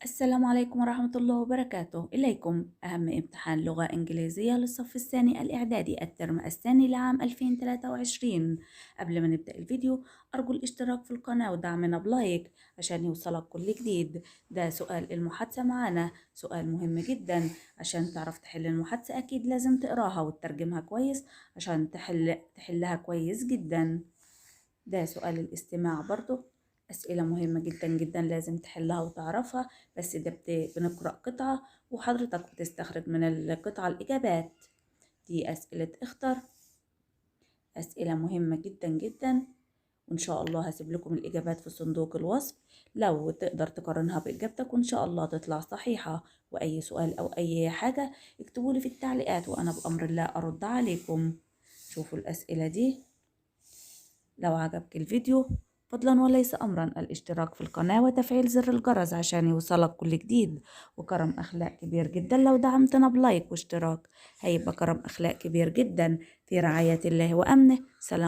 السلام عليكم ورحمة الله وبركاته. إليكم أهم امتحان لغة إنجليزية للصف الثاني الإعدادي الترم الثاني لعام 2023. قبل ما نبدأ الفيديو أرجو الاشتراك في القناة ودعمنا بلايك عشان يوصلك كل جديد. ده سؤال المحادثة معانا، سؤال مهم جدا. عشان تعرف تحل المحادثة أكيد لازم تقراها وتترجمها كويس عشان تحلها كويس جدا. ده سؤال الاستماع برضو، أسئلة مهمة جدا جدا لازم تحلها وتعرفها. بس ده بنقرأ قطعة وحضرتك بتستخرج من القطعة الإجابات. دي أسئلة اختر، أسئلة مهمة جدا جدا، وإن شاء الله هسيب لكم الإجابات في صندوق الوصف لو تقدر تقارنها بإجابتك، وإن شاء الله تطلع صحيحة. وأي سؤال أو أي حاجة اكتبولي في التعليقات وأنا بأمر الله أرد عليكم. شوفوا الأسئلة دي. لو عجبك الفيديو فضلا وليس أمرا الاشتراك في القناة وتفعيل زر الجرس عشان يوصلك كل جديد. وكرم أخلاق كبير جدا لو دعمتنا بلايك واشتراك، هيبقى كرم أخلاق كبير جدا. في رعاية الله وأمنه. سلام.